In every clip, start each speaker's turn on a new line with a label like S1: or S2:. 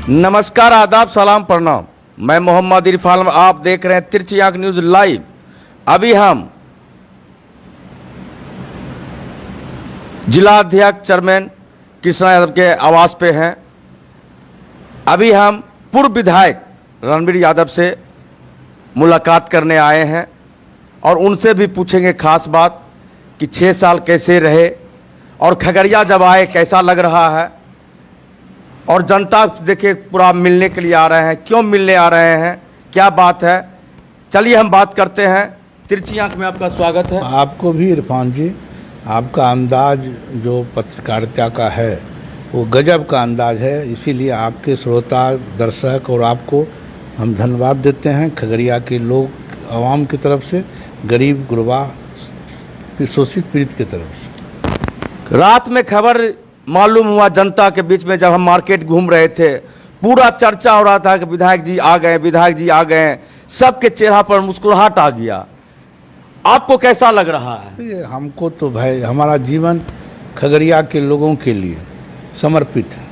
S1: नमस्कार, आदाब, सलाम, प्रणाम। मैं मोहम्मद इरफान, आप देख रहे हैं तिरछी आंख न्यूज लाइव। अभी हम जिला अध्यक्ष चेयरमैन कृष्णा यादव के आवास पे हैं। अभी हम पूर्व विधायक रणबीर यादव से मुलाकात करने आए हैं और उनसे भी पूछेंगे खास बात कि 6 साल कैसे रहे और खगड़िया जब आए कैसा लग रहा है। और जनता देखिए पूरा मिलने के लिए आ रहे हैं, क्यों मिलने आ रहे हैं, क्या बात है, चलिए हम बात करते हैं। तिरछी आंख में आपका स्वागत है।
S2: आपको भी इरफान जी, आपका अंदाज जो पत्रकारिता का है वो गजब का अंदाज है, इसीलिए आपके श्रोता, दर्शक और आपको हम धन्यवाद देते हैं। खगड़िया के लोग आवाम की तरफ से, गरीब गुरबा शोषित पीड़ित की तरफ से।
S1: रात में खबर मालूम हुआ जनता के बीच में, जब हम मार्केट घूम रहे थे, पूरा चर्चा हो रहा था कि विधायक जी आ गए, विधायक जी आ गए। सबके चेहरा पर मुस्कुराहट आ गया। आपको कैसा लग रहा है?
S2: ये हमको तो भाई हमारा जीवन खगड़िया के लोगों के लिए समर्पित है।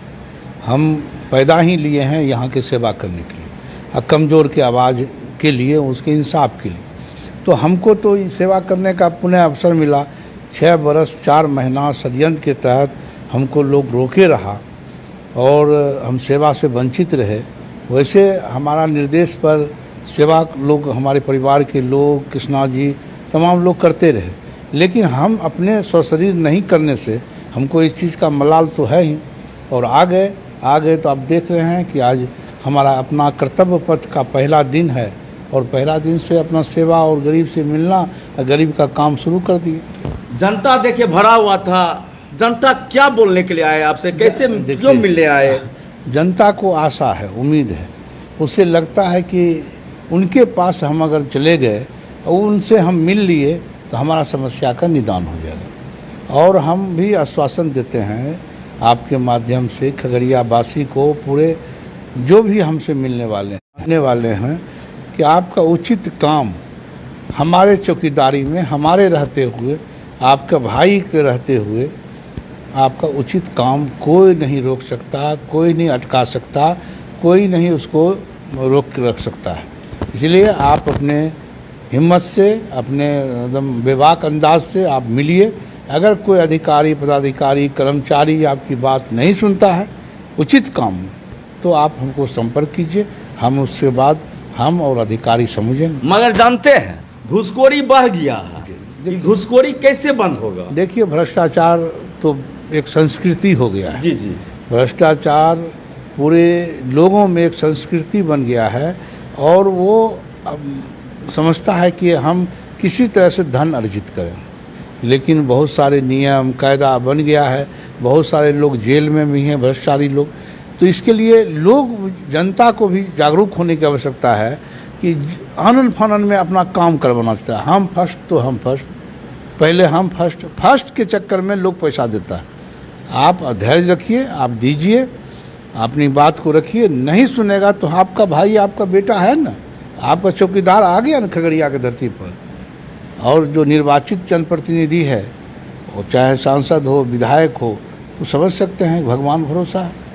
S2: हम पैदा ही लिए हैं यहाँ की सेवा करने के लिए और कमज़ोर की आवाज़ के लिए, उसके इंसाफ के लिए। तो हमको तो सेवा करने का पुनः अवसर मिला। 6 बरस 4 महीना षड्यंत्र के तहत हमको लोग रोके रहा और हम सेवा से वंचित रहे। वैसे हमारा निर्देश पर सेवा लोग, हमारे परिवार के लोग, कृष्णा जी, तमाम लोग करते रहे, लेकिन हम अपने स्वशरीर नहीं करने से हमको इस चीज़ का मलाल तो है ही। और आ गए तो आप देख रहे हैं कि आज हमारा अपना कर्तव्य पथ का पहला दिन है और पहला दिन से अपना सेवा और गरीब से मिलना और गरीब का काम शुरू कर दिए।
S1: जनता देखिए भरा हुआ था। जनता क्या बोलने के लिए आए आपसे, कैसे क्यों मिलने आए?
S2: जनता को आशा है, उम्मीद है, उसे लगता है कि उनके पास हम अगर चले गए और उनसे हम मिल लिए तो हमारा समस्या का निदान हो जाएगा। और हम भी आश्वासन देते हैं आपके माध्यम से खगड़िया वासी को, पूरे जो भी हमसे मिलने वाले हैं कि आपका उचित काम हमारे चौकीदारी में, हमारे रहते हुए, आपका भाई के रहते हुए आपका उचित काम कोई नहीं रोक सकता, कोई नहीं अटका सकता, कोई नहीं उसको रोक के रख सकता है। इसलिए आप अपने हिम्मत से, अपने एकदम बेबाक अंदाज से आप मिलिए। अगर कोई अधिकारी, पदाधिकारी, कर्मचारी आपकी बात नहीं सुनता है उचित काम, तो आप हमको संपर्क कीजिए। हम उसके बाद हम और अधिकारी समझेंगे।
S1: मगर जानते हैं घुसखोरी बढ़ गया है, घुसखोरी कैसे बंद होगा?
S2: देखिए, भ्रष्टाचार तो एक संस्कृति हो गया है।
S1: जी जी,
S2: भ्रष्टाचार पूरे लोगों में एक संस्कृति बन गया है और वो समझता है कि हम किसी तरह से धन अर्जित करें। लेकिन बहुत सारे नियम कायदा बन गया है, बहुत सारे लोग जेल में भी हैं, भ्रष्टाचारी लोग। तो इसके लिए लोग, जनता को भी जागरूक होने की आवश्यकता है कि आनन फानन में अपना काम करवाना चाहता है। हम फर्स्ट तो हम फर्स्ट, पहले हम फर्स्ट के चक्कर में लोग पैसा देता है। आप धैर्य रखिए, आप दीजिए, अपनी बात को रखिए। नहीं सुनेगा तो आपका भाई, आपका बेटा है ना, आपका चौकीदार आ गया ना खगड़िया की धरती पर। और जो निर्वाचित जनप्रतिनिधि है, वो चाहे सांसद हो, विधायक हो, तो समझ सकते हैं भगवान भरोसा है।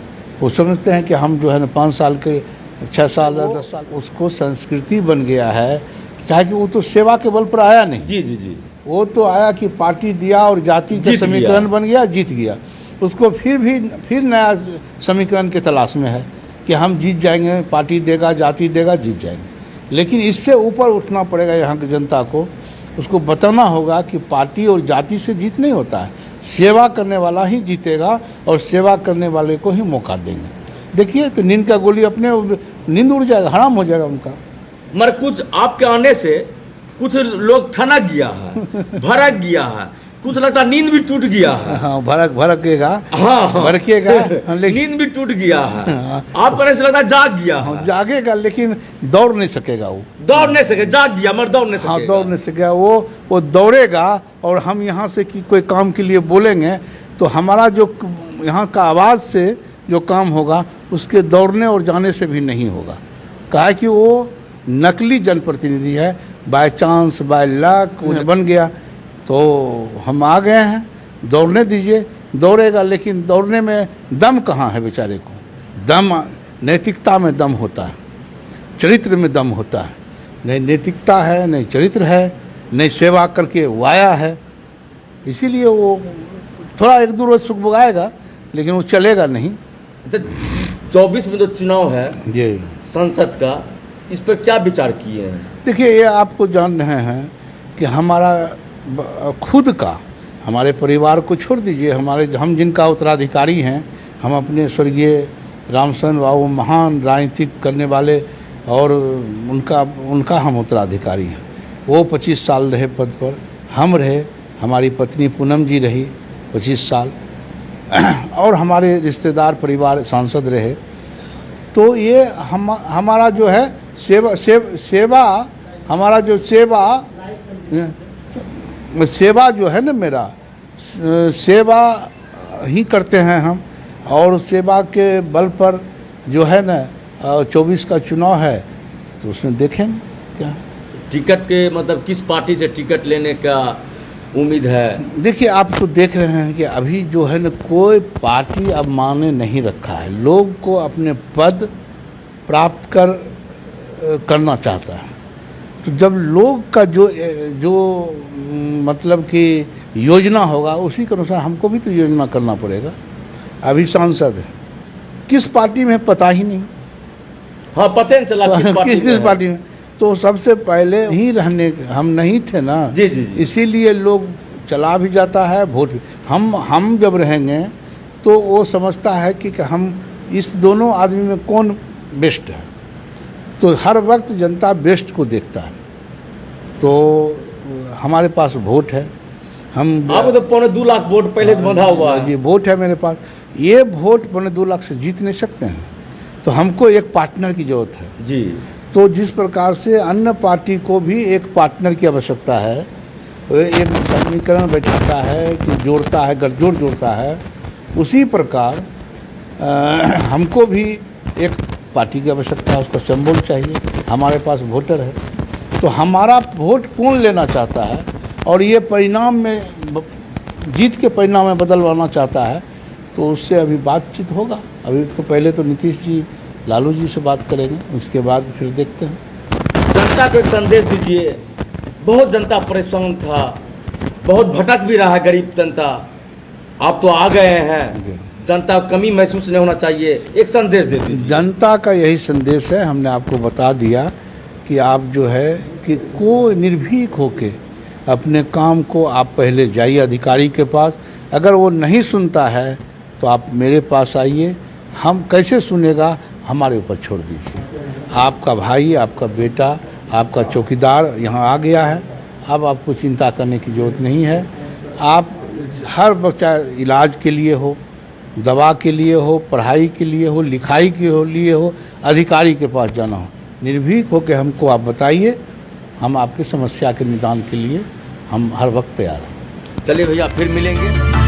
S2: वो समझते हैं कि हम जो है ना 5 साल के, 6 साल, 10 साल, उसको संस्कृति बन गया है। चाहे कि वो तो सेवा के बल पर आया नहीं।
S1: जी जी जी,
S2: वो तो आया कि पार्टी दिया और जाति का समीकरण बन गया, जीत गया। उसको फिर नया समीकरण के तलाश में है कि हम जीत जाएंगे, पार्टी देगा, जाति देगा, जीत जाएंगे। लेकिन इससे ऊपर उठना पड़ेगा यहाँ की जनता को। उसको बताना होगा कि पार्टी और जाति से जीत नहीं होता है, सेवा करने वाला ही जीतेगा और सेवा करने वाले को ही मौका देंगे। देखिए, तो नींद का गोली अपने नींद उड़ जाएगा, हराम हो जाएगा उनका।
S1: मगर कुछ आपके आने से कुछ लोग ठनक गया है, भड़क गया है, कुछ लगता नींद भी टूट गया है।
S2: हाँ, भड़केगा,
S1: हाँ,
S2: भड़केगा,
S1: नींद भी टूट गया है। आप कहने से लगता जाग गया है।
S2: जागेगा लेकिन दौड़ नहीं सकेगा। वो
S1: दौड़ नहीं सके, जाग गया मगर दौड़ नहीं सकेगा।
S2: हाँ, दौड़ नहीं सकेगा। वो दौड़ेगा और हम यहाँ से कि कोई काम के लिए बोलेंगे तो हमारा जो यहाँ का आवाज़ से जो काम होगा उसके दौड़ने और जाने से भी नहीं होगा। कहा कि वो नकली जनप्रतिनिधि है, बाय चांस, बाय लक बन गया। तो हम आ गए हैं, दौड़ने दीजिए, दौड़ेगा। लेकिन दौड़ने में दम कहाँ है बेचारे को? दम नैतिकता में दम होता है, चरित्र में दम होता है। नहीं नैतिकता है, नहीं चरित्र है, नहीं सेवा करके वाया है। इसीलिए वो थोड़ा एक दो रोज सुख भोगाएगा, लेकिन वो चलेगा नहीं।
S1: 24 में जो चुनाव है
S2: ये
S1: संसद का, इस पर क्या विचार किए हैं?
S2: देखिए, ये आपको जान रहे हैं कि हमारा खुद का, हमारे परिवार को छोड़ दीजिए, हम जिनका उत्तराधिकारी हैं, हम अपने स्वर्गीय रामचंद्र बाबू महान राजनीतिक करने वाले और उनका हम उत्तराधिकारी हैं। वो 25 साल रहे पद पर, हम रहे, हमारी पत्नी पूनम जी रही 25 साल, और हमारे रिश्तेदार परिवार सांसद रहे। तो ये हमारा जो है सेवा हमारा जो सेवा जो है ना, मेरा सेवा ही करते हैं हम, और सेवा के बल पर जो है ना 24 का चुनाव है, तो उसमें देखेंगे क्या
S1: टिकट के मतलब किस पार्टी से टिकट लेने का उम्मीद है?
S2: देखिए, आप तो देख रहे हैं कि अभी जो है ना कोई पार्टी अब माने नहीं रखा है। लोग को अपने पद प्राप्त करना चाहता है। तो जब लोग का जो मतलब कि योजना होगा, उसी के अनुसार हमको भी तो योजना करना पड़ेगा। अभी सांसद है, किस पार्टी में पता ही नहीं।
S1: हाँ, पता नहीं चला
S2: किस पार्टी में। तो सबसे पहले ही हम नहीं थे ना,
S1: जी जी जी।
S2: इसीलिए लोग चला भी जाता है वोट भी। हम जब रहेंगे तो वो समझता है कि हम इस दोनों आदमी में कौन बेस्ट है। तो हर वक्त जनता बेस्ट को देखता है। तो हमारे पास वोट है, हम
S1: आपको तो 2.25 लाख वोट पहले से बंधा हुआ है।
S2: ये वोट है मेरे पास। ये वोट 2.25 लाख से जीत नहीं सकते हैं, तो हमको एक पार्टनर की जरूरत है
S1: जी।
S2: तो जिस प्रकार से अन्य पार्टी को भी एक पार्टनर की आवश्यकता है, एक समीकरण बैठाता है कि जोड़ता है, गठजोड़ जोड़ता है, उसी प्रकार हमको भी एक पार्टी की आवश्यकता है, उसका सिंबल चाहिए। हमारे पास वोटर है, तो हमारा वोट कौन लेना चाहता है और ये परिणाम में जीत के परिणाम में बदलवाना चाहता है, तो उससे अभी बातचीत होगा। अभी तो पहले तो नीतीश जी लालू जी से बात करेंगे, उसके बाद फिर देखते हैं।
S1: जनता को एक संदेश दीजिए। बहुत जनता परेशान था, बहुत भटक भी रहा है गरीब जनता। आप तो आ गए हैं, जनता को कमी महसूस नहीं होना चाहिए, एक संदेश दे दीजिए।
S2: जनता का यही संदेश है, हमने आपको बता दिया कि आप जो है कि कोई निर्भीक होके अपने काम को आप पहले जाइए अधिकारी के पास। अगर वो नहीं सुनता है तो आप मेरे पास आइए, हम कैसे सुनेगा हमारे ऊपर छोड़ दीजिए। आपका भाई, आपका बेटा, आपका चौकीदार यहाँ आ गया है, अब आपको चिंता करने की जरूरत नहीं है। आप हर बच्चा इलाज के लिए हो, दवा के लिए हो, पढ़ाई के लिए हो, लिखाई के लिए हो, अधिकारी के पास जाना हो, निर्भीक होकर हमको आप बताइए, हम आपकी समस्या के निदान के लिए हम हर वक्त तैयार हैं।
S1: चलिए भैया, फिर मिलेंगे।